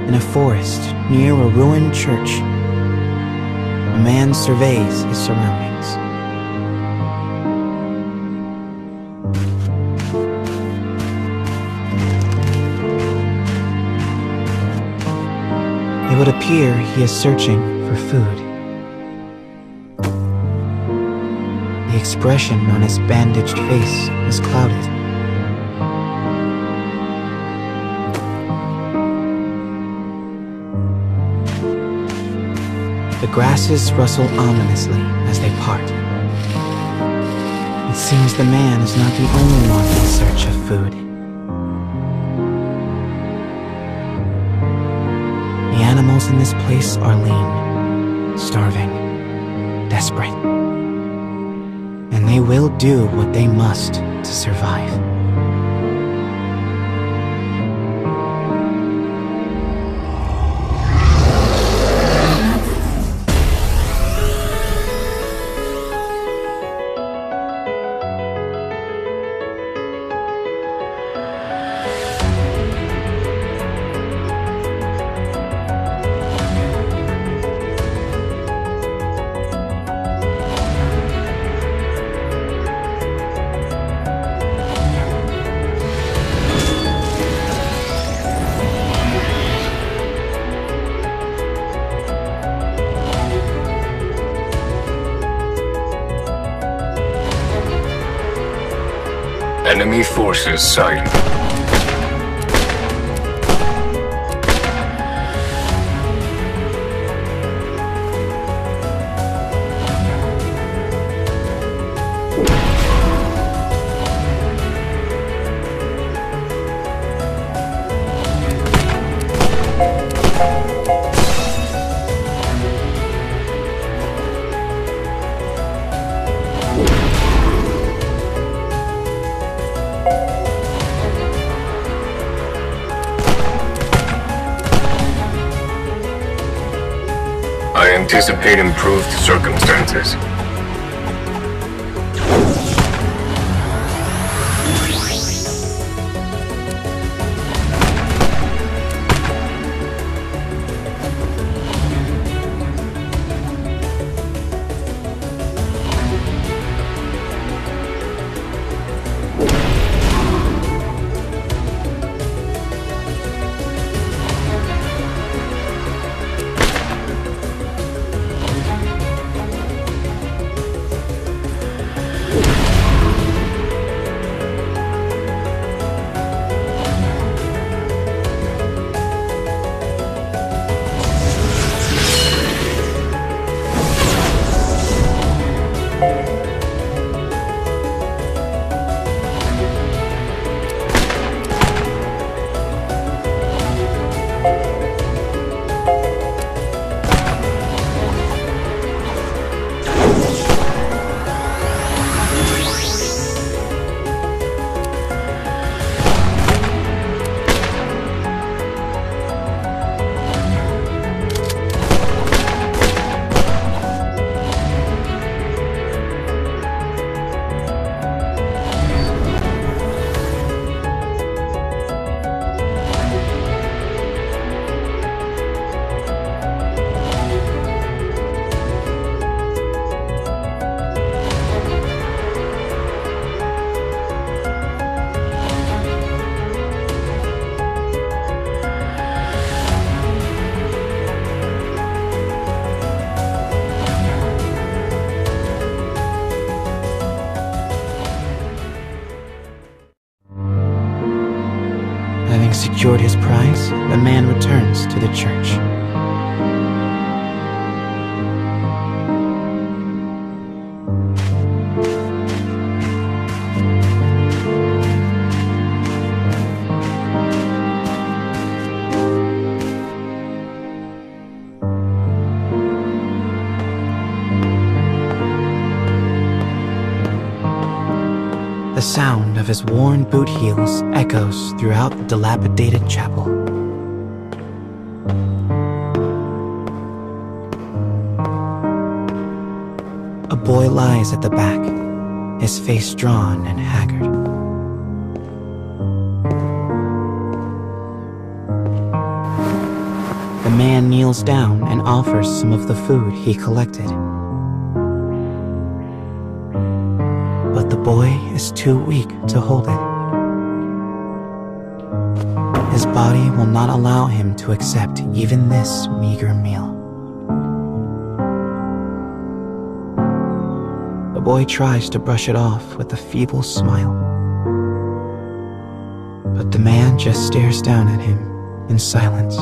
In a forest near a ruined church, a man surveys his surroundings. It would appear he is searching for food. The expression on his bandaged face is clouded. The grasses rustle ominously as they part. It seems the man is not the only one in search of food. The animals in this place are lean, starving, desperate. And they will do what they must to survive. Enemy forces sighted. I anticipate improved circumstances. Having secured his prize, the man returns to the church. The sound of his worn boot heels echoes throughout the dilapidated chapel. A boy lies at the back, his face drawn and haggard. kneels down and offers some of the food he collected. But the boy is too weak to hold it. His body will not allow him to accept even this meager meal. The boy tries to brush it off with a feeble smile. But the man just stares down at him in silence.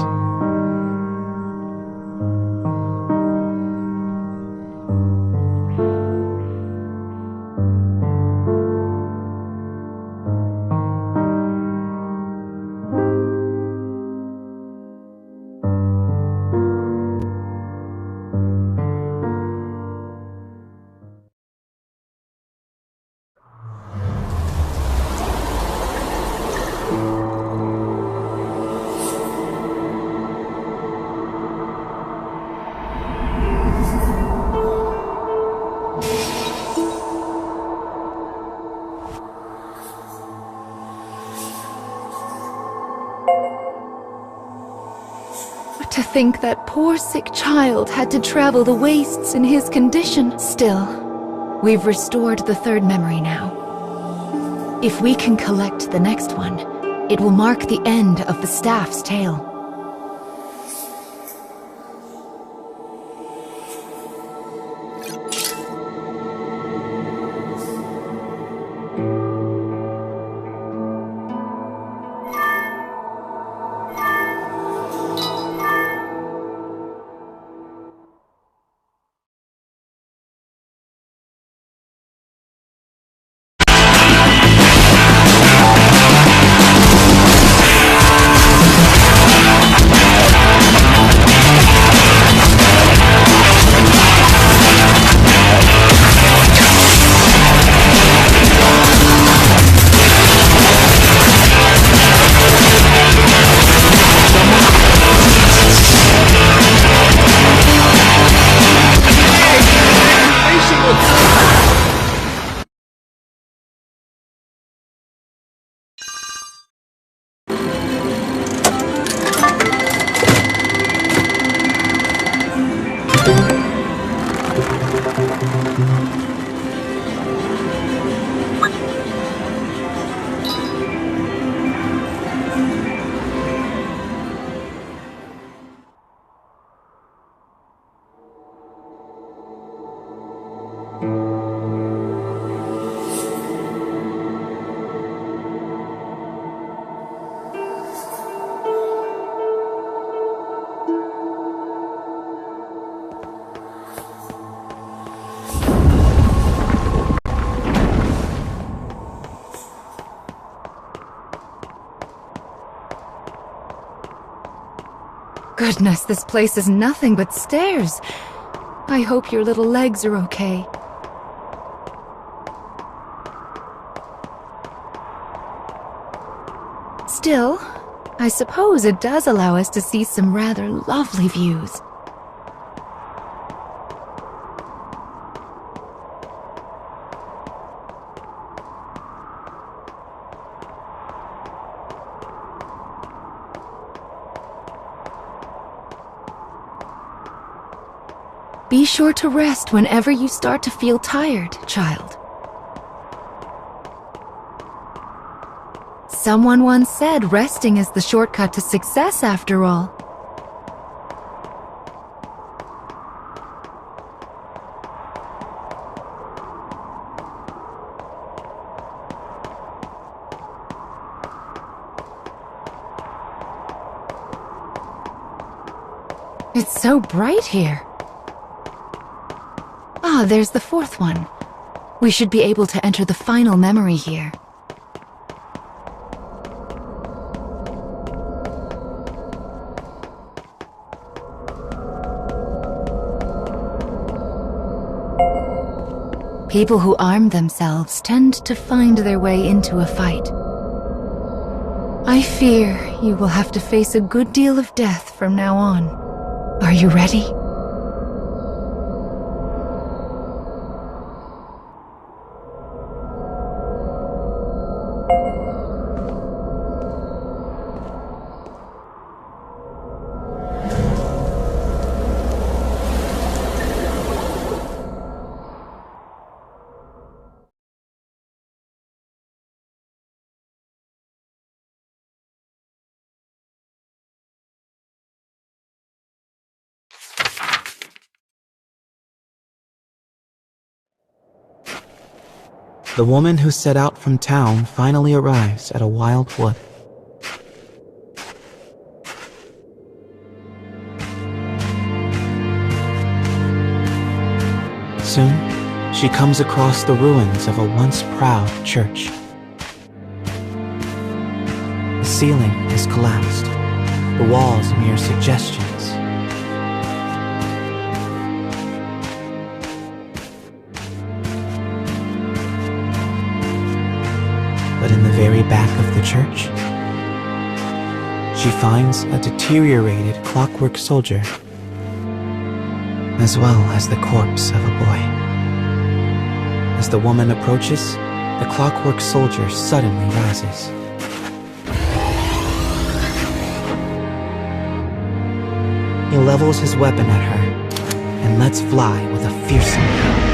To think that poor sick child had to travel the wastes in his condition. Still, we've restored the third memory now. If we can collect the next one, it will mark the end of the staff's tale. Goodness, this place is nothing but stairs. I hope your little legs are okay. Still, I suppose it does allow us to see some rather lovely views. Be sure to rest whenever you start to feel tired, child. Someone once said resting is the shortcut to success after all. It's so bright here. Ah, there's the fourth one. We should be able to enter the final memory here. People who arm themselves tend to find their way into a fight. I fear you will have to face a good deal of death from now on. Are you ready? The woman who set out from town finally arrives at a wild wood. Soon, she comes across the ruins of a once proud church. The ceiling has collapsed, the walls mere suggestions. But in the very back of the church, she finds a deteriorated clockwork soldier, as well as the corpse of a boy. As the woman approaches, the clockwork soldier suddenly rises. He levels his weapon at her and lets fly with a fearsome howl.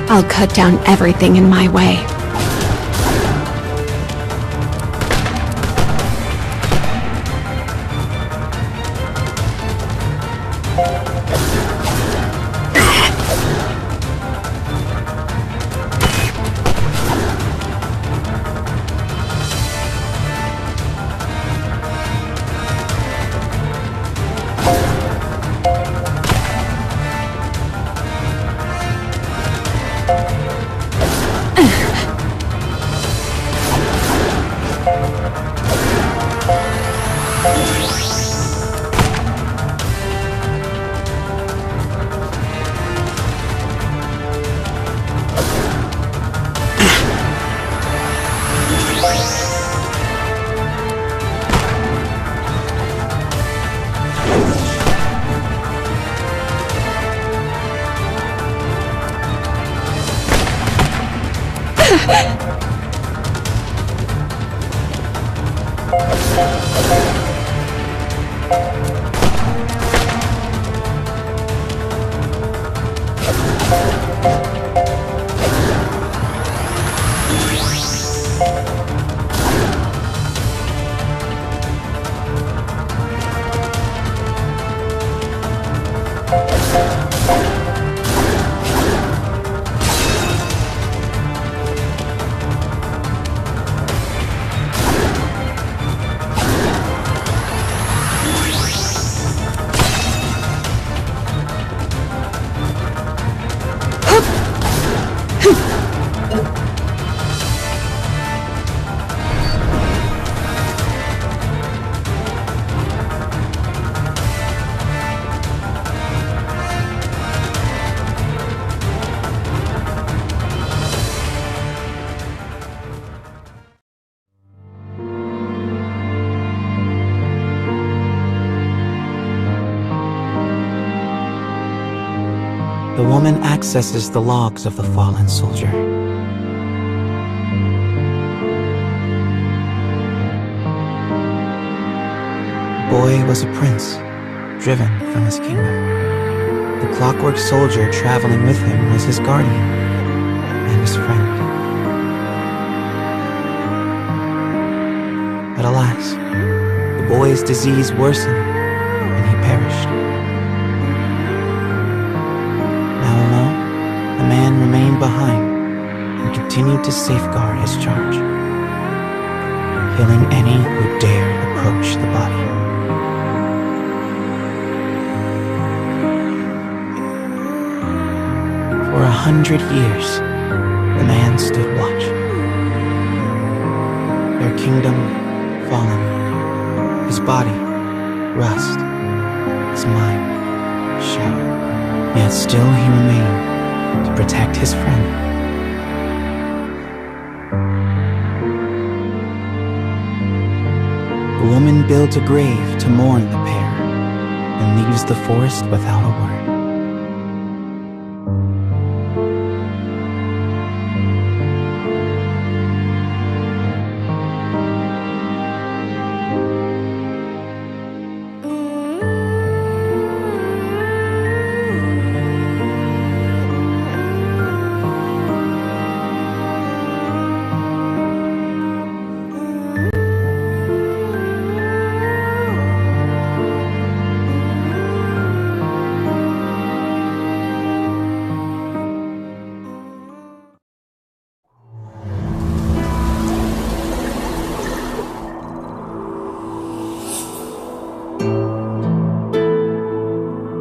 I'll cut down everything in my way. The woman accesses the logs of the fallen soldier. The boy was a prince, driven from his kingdom. The clockwork soldier traveling with him was his guardian and his friend. But alas, the boy's disease worsened and he perished. The man remained behind and continued to safeguard his charge, killing any who dared approach the body. For 100 years, the man stood watch. Their kingdom fallen, his body rust, his mind shattered. Yet still he remained to protect his friend. The woman built a grave to mourn the pair and leaves the forest without a word.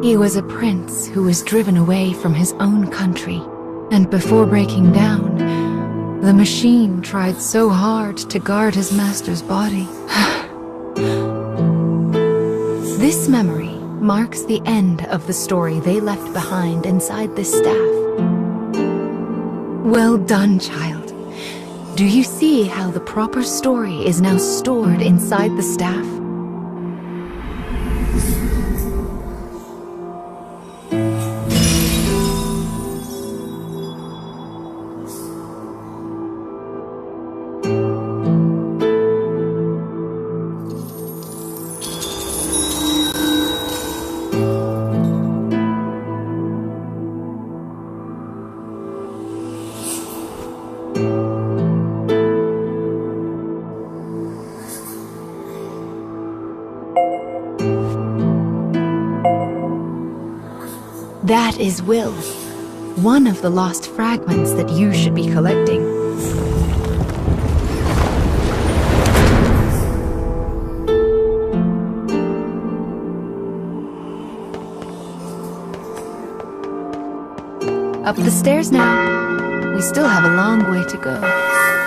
He was a prince who was driven away from his own country, and before breaking down, the machine tried so hard to guard his master's body. This memory marks the end of the story they left behind inside this staff. Well done, child. Do you see how the proper story is now stored inside the staff? That is Will, one of the lost fragments that you should be collecting. Up the stairs now. We still have a long way to go.